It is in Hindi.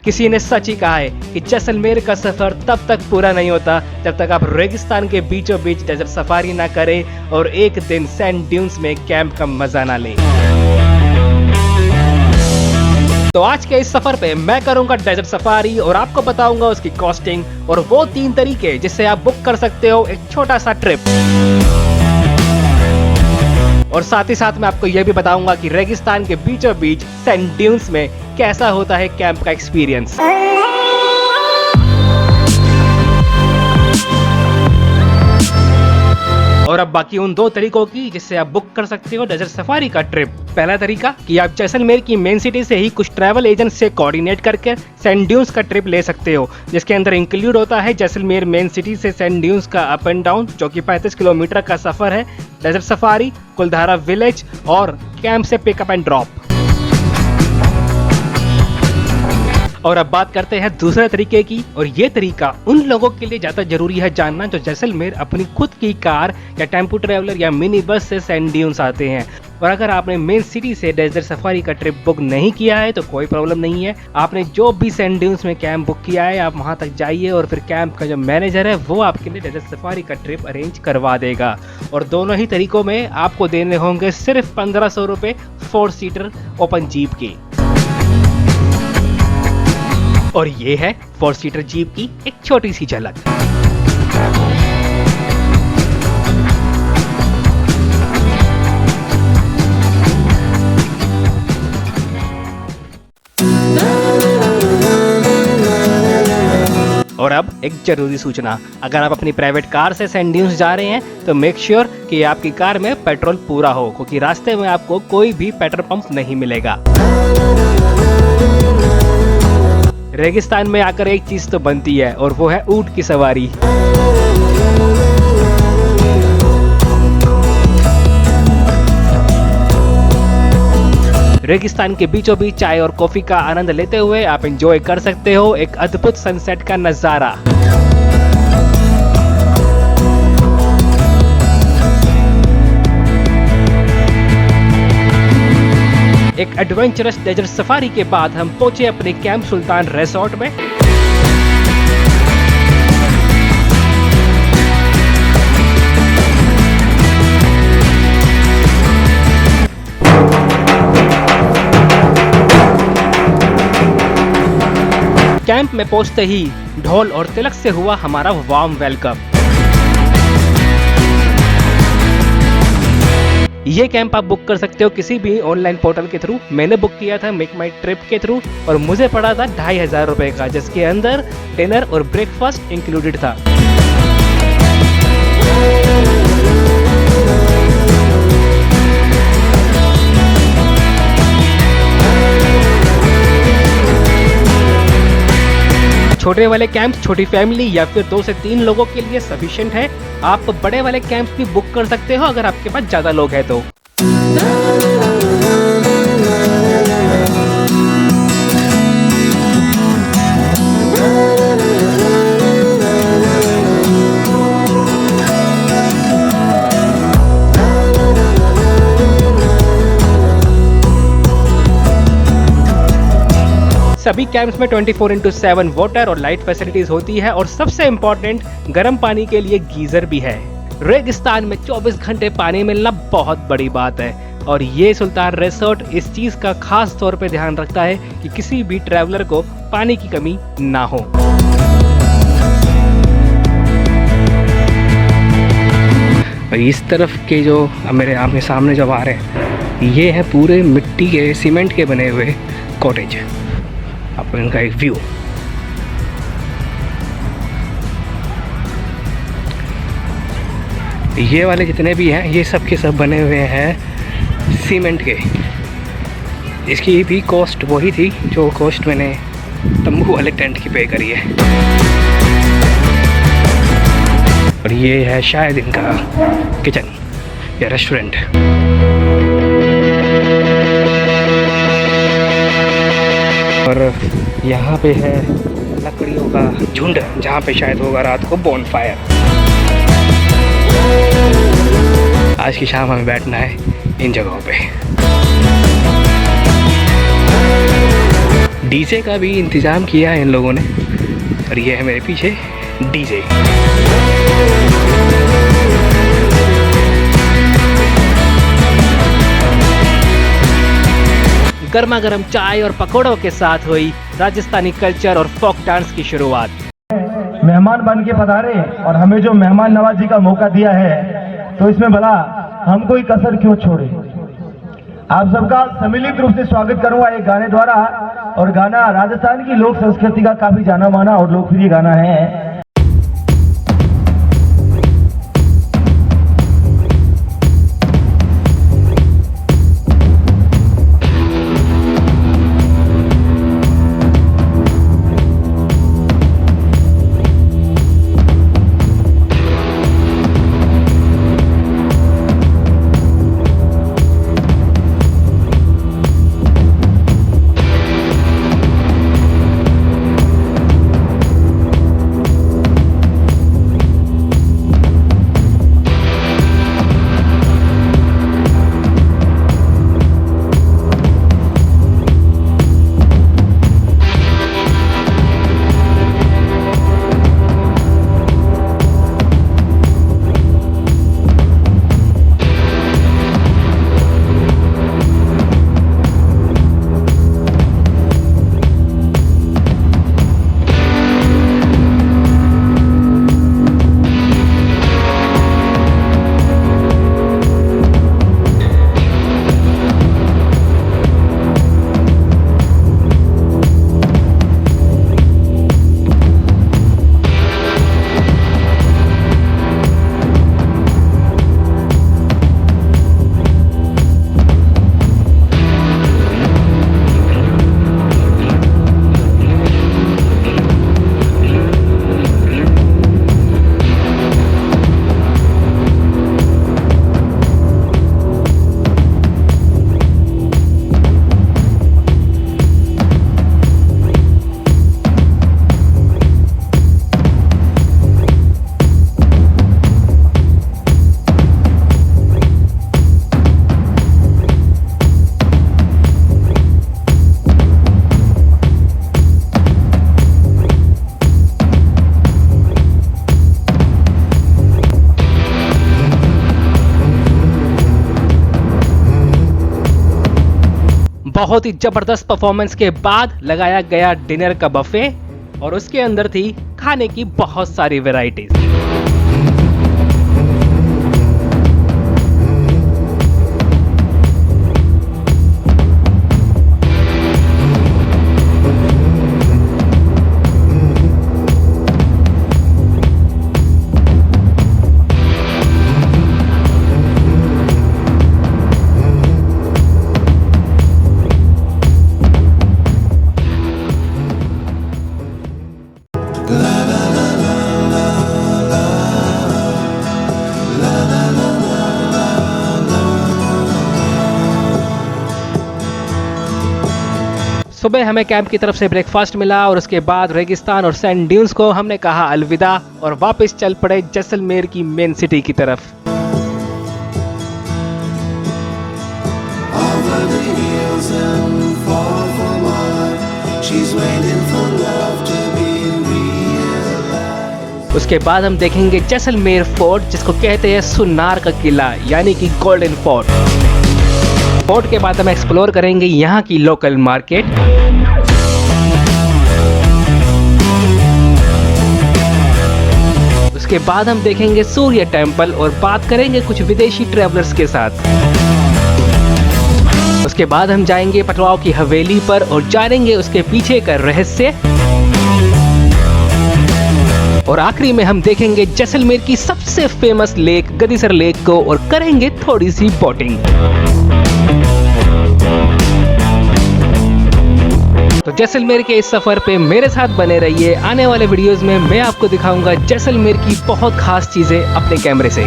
किसी ने सच ही कहा है कि जैसलमेर का सफर तब तक पूरा नहीं होता जब तक आप रेगिस्तान के बीचों बीच डेजर्ट सफारी ना करें और एक दिन सैंड ड्यून्स में कैंप का मजा ना लें। तो आज के इस सफर पे मैं करूंगा डेजर्ट सफारी और आपको बताऊंगा उसकी कॉस्टिंग और वो 3 तरीके जिससे आप बुक कर सकते हो एक छोटा सा ट्रिप। और साथ ही साथ मैं आपको यह भी बताऊंगा कि रेगिस्तान के बीचों बीच सैंड ड्यून्स में कैसा होता है कैंप का एक्सपीरियंस। और अब बाकी उन 2 तरीकों की जिससे आप बुक कर सकते हो डेजर्ट सफारी का ट्रिप। पहला तरीका कि आप जैसलमेर की मेन सिटी से ही कुछ ट्रैवल एजेंट से कोऑर्डिनेट करके सैंड ड्यून्स का ट्रिप ले सकते हो, जिसके अंदर इंक्लूड होता है जैसलमेर मेन सिटी से सैंड ड्यून्स का अप एंड डाउन जो कि 35 किलोमीटर का सफर है, डेजर्ट सफारी, कुलधारा विलेज और कैंप से पिकअप एंड ड्रॉप। और अब बात करते हैं दूसरे तरीके की, और ये तरीका उन लोगों के लिए ज्यादा जरूरी है जानना जो जैसलमेर अपनी खुद की कार या टेम्पो ट्रैवलर या मिनी बस से सैंड ड्यून्स आते हैं। और अगर आपने मेन सिटी से डेजर्ट सफारी का ट्रिप बुक नहीं किया है तो कोई प्रॉब्लम नहीं है। आपने जो भी सैंड ड्यून्स में कैंप बुक किया है आप वहां तक जाइए और फिर कैंप का जो मैनेजर है वो आपके लिए डेजर्ट सफारी का ट्रिप अरेंज करवा देगा। और दोनों ही तरीकों में आपको देने होंगे सिर्फ 1500 रुपए 4 सीटर ओपन जीप के। और ये है 4 सीटर जीप की एक छोटी सी झलक। और अब एक जरूरी सूचना, अगर आप अपनी प्राइवेट कार से सैंड ड्यून्स जा रहे हैं तो मेक श्योर कि आपकी कार में पेट्रोल पूरा हो, क्योंकि रास्ते में आपको कोई भी पेट्रोल पंप नहीं मिलेगा। रेगिस्तान में आकर एक चीज तो बनती है और वो है ऊंट की सवारी। रेगिस्तान के बीचों बीच चाय और कॉफी का आनंद लेते हुए आप एंजॉय कर सकते हो एक अद्भुत सनसेट का नजारा। एक एडवेंचरस डेजर्ट सफारी के बाद हम पहुंचे अपने कैंप सुल्तान रिसोर्ट में। कैंप में पहुंचते ही ढोल और तिलक से हुआ हमारा वार्म वेलकम। ये कैंप आप बुक कर सकते हो किसी भी ऑनलाइन पोर्टल के थ्रू। मैंने बुक किया था मेक माई ट्रिप के थ्रू और मुझे पड़ा था 2500 रुपए का, जिसके अंदर डिनर और ब्रेकफास्ट इंक्लूडेड था। छोटे वाले कैंप छोटी फैमिली या फिर 2 से 3 लोगों के लिए सफिशिएंट है। आप बड़े वाले कैंप भी बुक कर सकते हो अगर आपके पास ज्यादा लोग हैं तो। सभी कैंप्स में 24/7 वाटर और लाइट फैसिलिटीज होती है और सबसे इम्पोर्टेंट गर्म पानी के लिए गीजर भी है। रेगिस्तान में 24 घंटे पानी मिलना बहुत बड़ी बात है और ये सुल्तान रिसोर्ट इस चीज का खास तौर पे ध्यान रखता है कि किसी भी ट्रैवलर को पानी की कमी ना हो। और इस तरफ के जो मेरे आमने सामने जब आ रहे हैं ये है पूरे मिट्टी के सीमेंट के बने हुए कॉटेज। आपको इनका एक व्यू। ये वाले जितने भी हैं ये सब के सब बने हुए हैं सीमेंट के। इसकी भी कॉस्ट वही थी जो कॉस्ट मैंने तंबू वाले टेंट की पे करी है। और ये है शायद इनका किचन या रेस्टोरेंट। और यहाँ पे है लकड़ियों का झुंड जहाँ पे शायद होगा रात को बोनफायर। आज की शाम हमें बैठना है इन जगहों पे। डीजे का भी इंतज़ाम किया है इन लोगों ने और ये है मेरे पीछे डीजे। गर्मा गर्म चाय और पकौड़ों के साथ हुई राजस्थानी कल्चर और फोक डांस की शुरुआत। मेहमान बन के पधारे और हमें जो मेहमान नवाजी का मौका दिया है तो इसमें भला हम कोई कसर क्यों छोड़े। आप सबका सम्मिलित रूप से स्वागत करूंगा एक गाने द्वारा, और गाना राजस्थान की लोक संस्कृति का काफी जाना माना और लोकप्रिय गाना है। बहुत ही जबरदस्त परफॉर्मेंस के बाद लगाया गया डिनर का बफे और उसके अंदर थी खाने की बहुत सारी वैरायटीज। सुबह हमें कैंप की तरफ से ब्रेकफास्ट मिला और उसके बाद रेगिस्तान और सैंड ड्यून्स को हमने कहा अलविदा और वापस चल पड़े जैसलमेर की मेन सिटी की तरफ। उसके बाद हम देखेंगे जैसलमेर फोर्ट, जिसको कहते हैं सुन्नार का किला यानी कि गोल्डन फोर्ट। फोर्ट के बाद हम एक्सप्लोर करेंगे यहाँ की लोकल मार्केट। उसके बाद हम देखेंगे सूर्य टेम्पल और बात करेंगे कुछ विदेशी ट्रैवलर्स के साथ। उसके बाद हम जाएंगे पटवाओं की हवेली पर और जानेंगे उसके पीछे का रहस्य। और आखिरी में हम देखेंगे जैसलमेर की सबसे फेमस लेक गदीसर लेक को और करेंगे थोड़ी सी बोटिंग। तो जैसलमेर के इस सफर पे मेरे साथ बने रहिए। आने वाले वीडियोस में मैं आपको दिखाऊंगा जैसलमेर की बहुत खास चीजें अपने कैमरे से।